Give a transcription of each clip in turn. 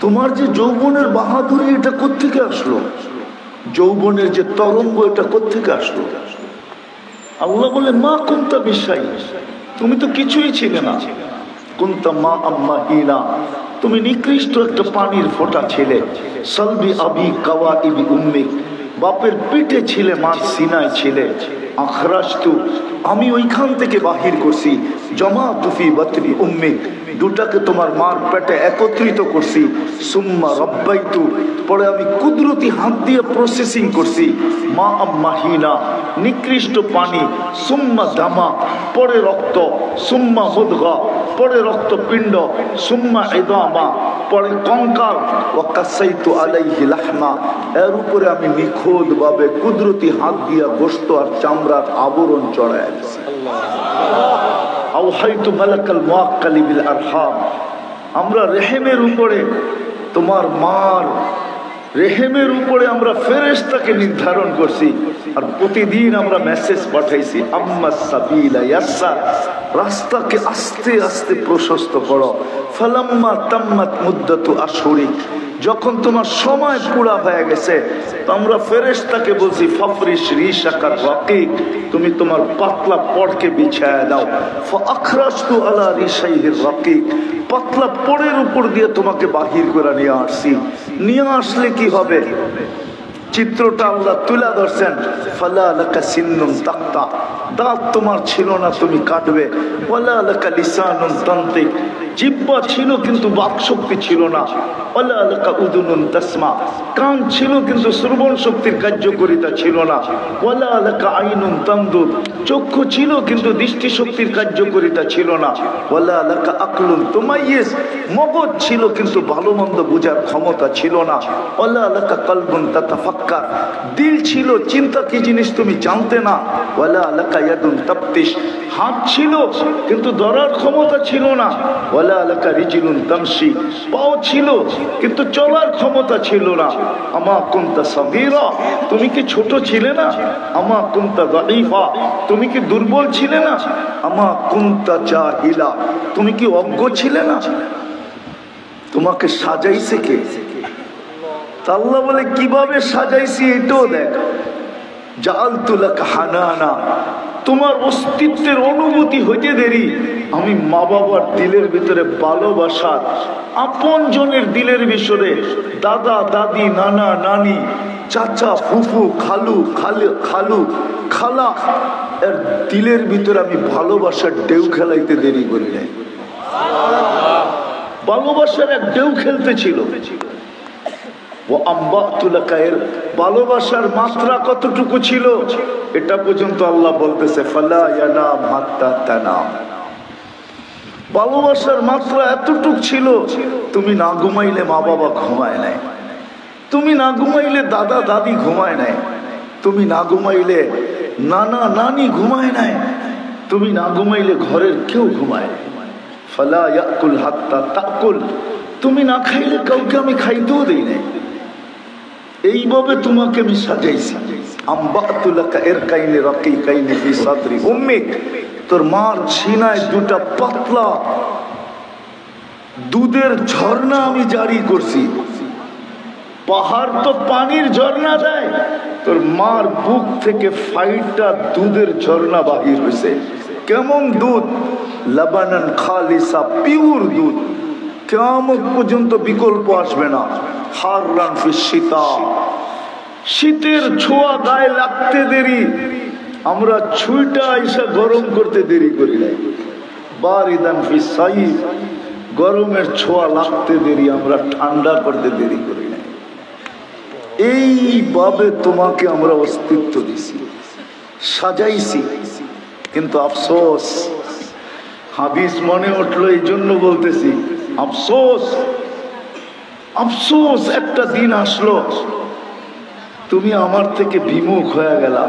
তোমার যে যৌবনের বাহাদুরি, এটা কোত্থেকে আসলো? যৌবনের যে তরঙ্গ, এটা কোত্থেকে আসলো? আল্লাহ বলে মা কুনতা বিশাই, তুমি তো কিছুই ছিলে না। কুনতা মা আম্মা হিনা, তুমি নিকৃষ্ট একটা পানির ফোঁটা ছিলে। সলবি আবি কাওয়া ইবি উম্মিক, বাপের পিঠে ছিলে, মার সিনায় ছিলে। আখরাজতু, আমি ওইখান থেকে বাহির করছি। জমা তুফি বাতনি উম্মিক, দুটাকে তোমার মার পেটে একত্রিত করছি। সুম্মা রব্বাইতু, পরে আমি কুদরতি হাত দিয়ে প্রসেসিং করছি। মা আম্মাহিনা, নিকৃষ্ট পানি। সুম্মা দামা, পরে রক্ত। সুম্মা মুদগা, পরে রক্তপিণ্ড। সুম্মা ইদামা, পরে কঙ্কাল। ওয়াকাসাইতু আলাইহি লাহমা, এর উপরে আমি নিখুঁত ভাবে কুদরতি হাত দিয়া গোশত আর চামড়ার আবরণ চড়ায় দিছি। আওহাইতু মালাকাল মুআক্কালি বিল আরহাম, আমরা রেহেমের উপরে, তোমার মার রেহেমের উপরে আমরা ফেরেশতাকে নির্ধারণ করছি। আর প্রতিদিন আমরা মেসেজ পাঠাইছি, আম্মা সাবিলা ইয়াসসার, রাস্তাকে আস্তে আস্তে প্রশস্ত করো। ফালাম্মা তাম্মাত মুদ্দাতু আশহুরি, যখন তোমার সময় পুরা হয়ে গেছে, তো আমরা ফেরেশতাকে বলছি ফাফরিশ রিশাকার রাকিক, তুমি তোমার পাতলা পড়কে বিছায়া দাও। ফাআখরাজতু আলা রিশাইহির রাকিক, পাতলা পড়ের উপর দিয়ে তোমাকে বাহির করে নিয়ে আসছি। নিয়ে আসলে কি হবে? চিত্রটা আল্লাহ তুলে ধরছেন। ফালা লাকা সিন্নুন তাক্তা, দাঁত তোমার ছিল না, তুমি কাটবে। ওয়ালা লাকা লিসানুন তানতিক, জিহ্বা ছিল কিন্তু বাকশক্তি ছিল না। ওয়ালা লাকা উদুনুন তাসমা, কান ছিল কিন্তু শ্রবণ শক্তির কার্যকারিতা ছিল না। ওয়ালা লাকা আইনুন তানদুর, চক্ষু ছিল কিন্তু দৃষ্টি শক্তির কার্যকারিতা ছিল না। ওয়ালা লাকা আকলুন তুমাইয়িজ, মগজ ছিল কিন্তু ভালো মন্দ বোঝার ক্ষমতা ছিল না। ওয়ালা লাকা কলবুন তাতাফাক্কার, দিল ছিল, চিন্তা কি জিনিস তুমি জানতে না। ওয়ালা লাকা ইয়াদুন তাফতিশ, হাত ছিল কিন্তু ধরার ক্ষমতা ছিল না। ওয়ালা লাকা রিজলুন তামশি, পাও ছিল কিন্তু চলার ক্ষমতা ছিল না। আমা কুনতা সাগীরা, তুমি কি ছোট ছিলে না? আমা কুনতা দাঈফা, তুমি কি দুর্বল ছিলে না? আমা কুনতা জাহিলা, তুমি কি অজ্ঞ ছিলে না? তোমাকে সাজাইছে কে? আল্লাহ বলে কিভাবে সাজাইছি এটাও দেখ। জাআলতু লাকা হানানা, তোমার অস্তিত্বের অনুভূতি হইতে দেরি আমি মা বাবার দিলের ভিতরে ভালোবাসার, আপন জনের দিলের ভিতরে, দাদা দাদি নানা নানি চাচা ফুফু খালু খালু খালা এর দিলের ভিতরে আমি ভালোবাসার ঢেউ খেলাইতে দেরি করি নাই। ভালোবাসার এক ঢেউ খেলতে ছিল। ও আম্বাতু লাকা, এর ভালোবাসার মাত্রা কতটুকু ছিল এটা পর্যন্ত আল্লাহ বলতেছে ফালা ইয়ানাম হাত্তা তানাম, ভালোবাসার মাত্রা এতটুক ছিল, তুমি না ঘুমাইলে মা বাবা ঘুমায় নাই, তুমি না ঘুমাইলে দাদা দাদি ঘুমায় নাই, তুমি না ঘুমাইলে নানা নানি ঘুমায় নাই, তুমি না ঘুমাইলে ঘরের কেউ ঘুমায়। ফালা ইয়াকুল হাত্তা তাকুল, তুমি না খাইলে কাউকে আমি খাইতেও দেই নাই। এইভাবে তোমাকে আমি সাজাইছি। আম্বাতু লাকা ইরকাইনি রাকিকাইনি ফি সাদরি উম্মিক, তোর মার সিনায় দুটা পাতলা দুধের ঝর্ণা আমি জারি করছি। পাহাড় তো পানির ঝর্ণা দেয়, তোর মার বুক থেকে ফাইটা দুধের ঝর্ণা বাহির হয়েছে। কেমন দুধ? লাবানান খালিসা, পিওর দুধ, কিয়ামত পর্যন্ত বিকল্প আসবে না। হাররান ফি শীতা, শীতের ছোঁয়া গায়ে লাগতে দেরি, আমরা ছুঁইটা আইসা গরম করতে দেরি করি নাই। বারিদান ফি সাইফ, গরমের ছোঁয়া লাগতে দেরি, আমরা ঠান্ডা করতে দেরি করি নাই। এইভাবে তোমাকে আমরা অস্তিত্ব দিছি, সাজাইছি। কিন্তু আফসোস, হাদিস মনে উঠলো এই জন্য বলতেছি, আফসোস আফসোস একটা দিন আসলো তুমি আমার থেকে বিমুখ হয়ে গেলা।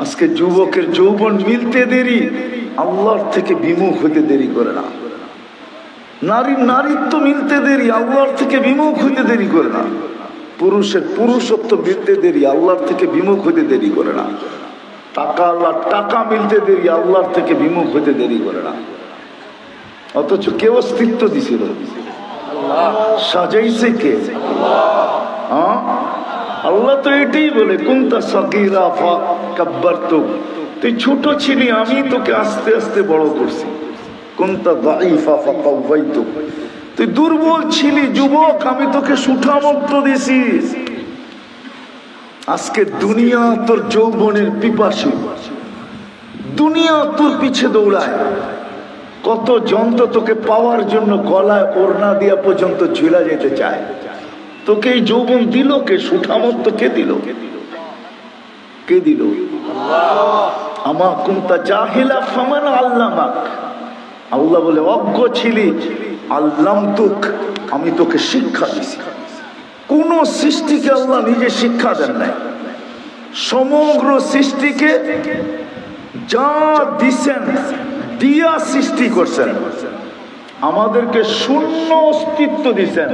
আজকে যুবকের যৌবন মিলতে দেরি, আল্লাহর থেকে বিমুখ হতে দেরি করে না। নারীর নারীত্ব মিলতে দেরি, আল্লাহর থেকে বিমুখ হতে দেরি করে না। পুরুষের পুরুষত্ব মিলতে দেরি, আল্লাহর থেকে বিমুখ হতে দেরি করে না। টাকা আল্লাহর টাকা মিলতে দেরি, আল্লাহর থেকে বিমুখ হতে দেরি করে না। অথচ কেউ অস্তিত্ব দিছিল, সাজাইছে কে? আল্লাহ তো এটাই বলে কুনতা সাগীরা ফাকাব্বারতুক, তুই ছোট ছিলি আমি তোকে আস্তে আস্তে বড় করছি। কুনতা দাঈফা ফাকাওয়াইতুক, তুই দুর্বল ছিলি যুবক, আমি তোকে সুঠামত্ব দিছি। আজকে দুনিয়া তোর যৌবনের পিপাসু, দুনিয়া তোর পিছে দৌড়ায়। কত যন্ত্র তোকে পাওয়ার জন্য গলায় ওড়না দিয়া পর্যন্ত ঝুলা যেতে চায়। তোকে এই যৌবন দিল কে? সুঠামত্ব কে দিল? কে দিল? আমা কুনতা জাহিলা ফামান আল্লামাক, আল্লাহ বলে অজ্ঞ ছিলি, আল্লামতুক, আমি তোকে শিক্ষা দিছি। কোন সৃষ্টিকে আল্লাহ নিজে শিক্ষা দেন নাই, সমগ্র সৃষ্টিকে যা দিছেন দিয়া সৃষ্টি করছেন। আমাদেরকে শূন্য অস্তিত্ব দিছেন,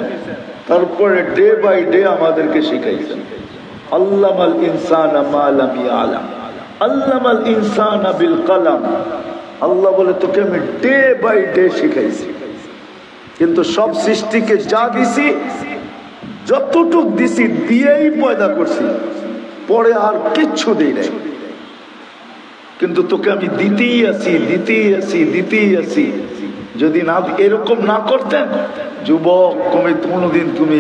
তারপরে ডে বাই ডে আমাদেরকে শিখাইছেন। আল্লামাল ইনসানা মা লাম ইয়ালাম, আল্লামাল ইনসানা বিল কলম। আল্লাহ বলে তোকে আমি ডে বাই ডে শিখাইছি। কিন্তু সব সৃষ্টিকে যা দিছি, যতটুক দিছি দিয়েই পয়দা করছি, পরে আর কিচ্ছু দিই নাই। কিন্তু তোকে আমি দিতেই আছি, দিতেই আছি, দিতেই আছি। যদি না এরকম না করতেন যুবক, কোনোদিন তুমি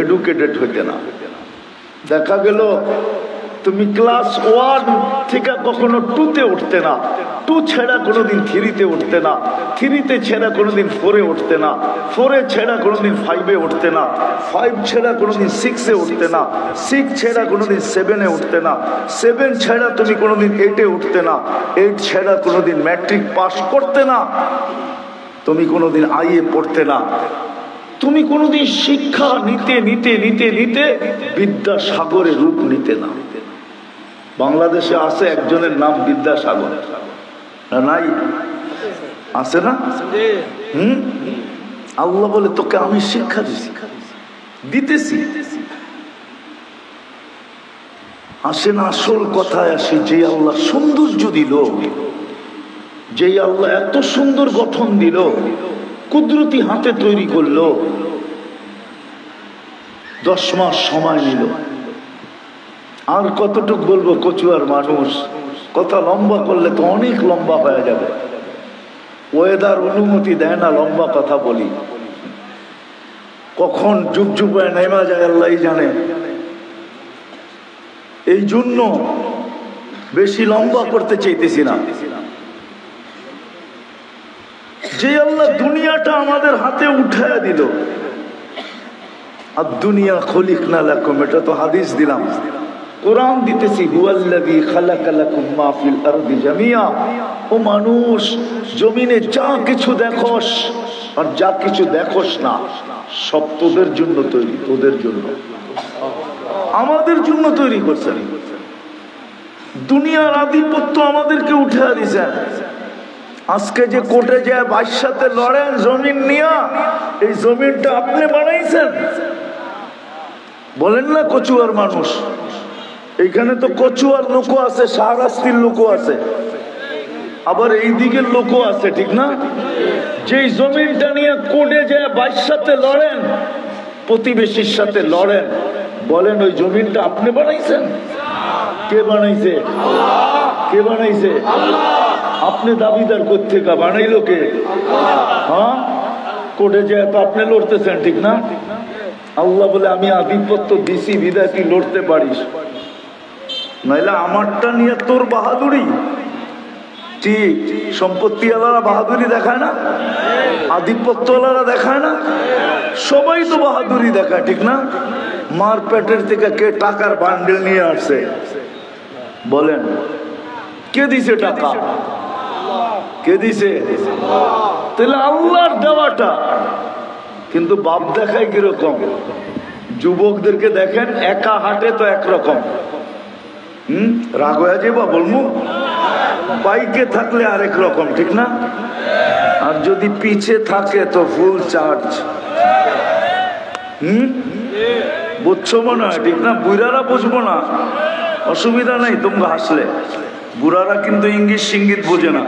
এডুকেটেড হইতে না। দেখা গেল তুমি ক্লাস 1 থেকে কখনো 2-তে উঠতে না, 2 ছেড়া কোনোদিন 3-তে উঠতে না, 3-তে ছেড়া কোনোদিন 4-এ উঠতে না, 4-এ ছেড়া কোনোদিন 5-এ উঠতে না, 5 ছেড়া কোনোদিন 6-এ উঠতে না, 6 ছেড়া কোনোদিন 7-এ উঠতে না, 7 ছেড়া তুমি কোনোদিন 8-এ উঠতে না, 8 ছেড়া কোনোদিন ম্যাট্রিক পাস করতে না, তুমি কোনোদিন আইএ পড়তে না। তুমি কোনোদিন শিক্ষা নিতে নিতে নিতে নিতে বিদ্যাসাগরের রূপ নিতে না। বাংলাদেশে আছে একজনের নাম বিদ্যাসাগর, না নাই? আছে না? আল্লাহ বলে তোকে আমি শিক্ষা দিছি, দিতেছি। আসে না, আসল কথায় আসি। যে আল্লাহ সৌন্দর্য দিল, যে আল্লাহ এত সুন্দর গঠন দিল, কুদরতি হাতে তৈরি করলো, 10 মাস সময় নিল। আর কতটুক বলবো? কচুয়ার মানুষ, কথা লম্বা করলে তো অনেক লম্বা হয়ে যাবে। ওয়েদার অনুমতি দেয় না লম্বা কথা বলি। কখন যুগ যুগ নেমা যায় আল্লাহ জানে। এই জন্য বেশি লম্বা করতে চাইতেছি না। যে আল্লাহ দুনিয়াটা আমাদের হাতে উঠায় দিল, আর দুনিয়া খলিকনা লাকুম, এটা তো হাদিস দিলাম, কোরআন দিতেছি। হুয়াল্লাযী খালাকা লাকুম মা ফিল আরদি জামিয়া। ও মানুষ, জমিনে যা কিছু দেখোস আর যা কিছু দেখোস না, সব তোদের জন্য তৈরি, তোদের জন্য, আমাদের জন্য তৈরি করছেন। দুনিয়ার আধিপত্য আমাদেরকে উঠে দিয়েছেন। আজকে যে কোর্টে যায় বাদশার সাথে লড়েন জমিন নিয়া, এই জমিনটা আপনি বানাইছেন? বলেন না কচুয়ার মানুষ। এইখানে তো কচুয়ার লোকও আছে, শাহরাস্তির লোকও আছে, আবার এই দিকের লোকও আছে, ঠিক না? যেই জমিনটা নিয়ে কোর্টে যায় বাদশার সাথে লড়েন, প্রতিবেশীর সাথে লড়েন, বলেন ওই জমিনটা আপনি বানাইছেন? কে বানাইছে? কে বানাইছে? আপনি দাবিদার কোত্থেকে? বানাইলো কে? হ্যাঁ, কোর্টে যায় তো আপনি লড়তেছেন, ঠিক না? আল্লাহ বলে আমি আধিপত্য দিছি বিদায় তুই লড়তে পারিস, নাইলে আমারটা নিয়ে তোর বাহাদুরি। ঠিক, সম্পত্তিওয়ালারা বাহাদুরি দেখায় না, আধিপত্যওয়ালারা দেখায় না, সবাই তো বাহাদুরি দেখায়, ঠিক না? মার পেটের থেকে কে টাকার বান্ডেল নিয়ে আসছে? বলেন কে দিছে টাকা? কে দিছে? তাহলে আল্লাহর দেওয়াটা। কিন্তু বাপ দেখায় কিরকম? যুবকদেরকে দেখেন একা হাঁটে তো একরকম, রাগ হয়ে যাবা বলবো, বাইকে থাকলে আরেক রকম, ঠিক না? আর যদি পিছে থাকে তো ফুল চার্জ। বুঝছো মনে হয়, ঠিক না? বুড়ারা বুঝবো না, অসুবিধা নাই তোমরা হাসলে। বুড়ারা কিন্তু ইঙ্গিত সিঙ্গিত বোঝে না।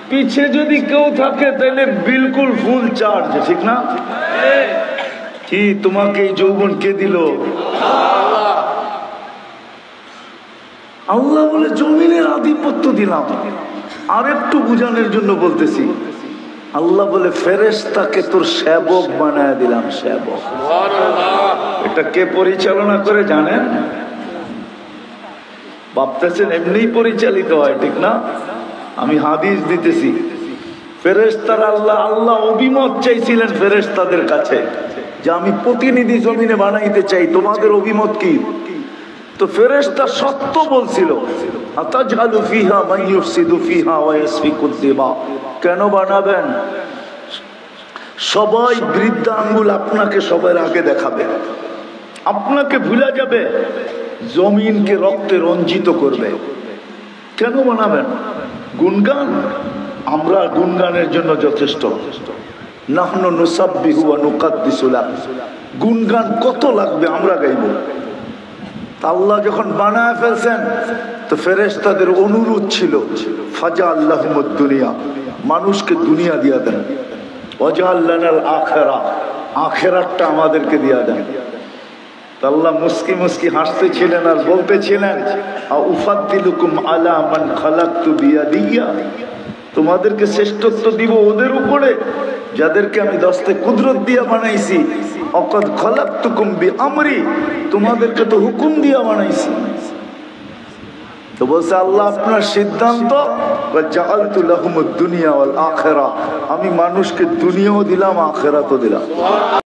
পিছে যদি কেউ থাকে তাহলে বিলকুল ফুল চার্জ, ঠিক না? কি তোমাকে এই যৌবন কে দিল? আল্লাহ বলে জমিনের আধিপত্য দিলাম। আর একটু বুঝানোর জন্য বলতেছি, আল্লাহ বলে ফেরেশতাকে তোর সেবক বানায় দিলাম, সেবক। এটা কে পরিচালনা করে জানেন? ভাবতেছেন এমনি পরিচালিত হয়, ঠিক না? আমি হাদিস দিতেছি। ফেরেশতারা আল্লাহ অভিমত চাইছিলেন ফেরেশতাদের কাছে যে আমি প্রতিনিধি জমিনে বানাইতে চাই, তোমাদের অভিমত কি? তো ফেরেশতা সত্য বলছিল, আতাজআলু ফিহা মান ইউফসিদু ফিহা ওয়া ইয়াসফিকুদ দিমা। কেন বানাবেন? সবাই বৃদ্ধা আঙ্গুল আপনাকে সবার আগে দেখাবে, আপনাকে ভুলে যাবে, জমিনকে রক্তে রঞ্জিত করবে। কেন বানাবেন? গুণগান, আমরা গুণগানের জন্য যথেষ্ট। নাহনু নুসাব্বিহু ওয়া নুকাদ্দিসু লাক। গুণগান কত লাগবে আমরা গাইব। আল্লাহ যখন বানায় ফেলছেন তো ফেরেশতাদের অনুরোধ ছিল, ফাজা আল্লাহুমুদ দুনিয়া, মানুষকে দুনিয়া দিয়া দেন, ওয়াজআল লানাল আখিরা, আখিরাতটা আমাদেরকে দিয়া দেন। আল্লাহ মুস্কি মুস্কি হাসতেছিলেন আর বলতেছিলেন, উফাদ্দিলুকুম আলা মান খালাকতু বিয়াদিয়া, তোমাদেরকে শ্রেষ্ঠত্ব দিব ওদের উপরে যাদেরকে আমি দস্তে কুদরত দিয়া বানাইছি। অকদ খালাকতুকুম বিআমরি, তোমাদেরকে তো হুকুম দিয়া বানাইছি। তো বলছে আল্লাহ আপনার সিদ্ধান্ত, জাআলতু লাহুমুদ দুনিয়া ওয়াল আখিরা, আমি মানুষকে দুনিয়াও দিলাম আখিরাতও দিলাম।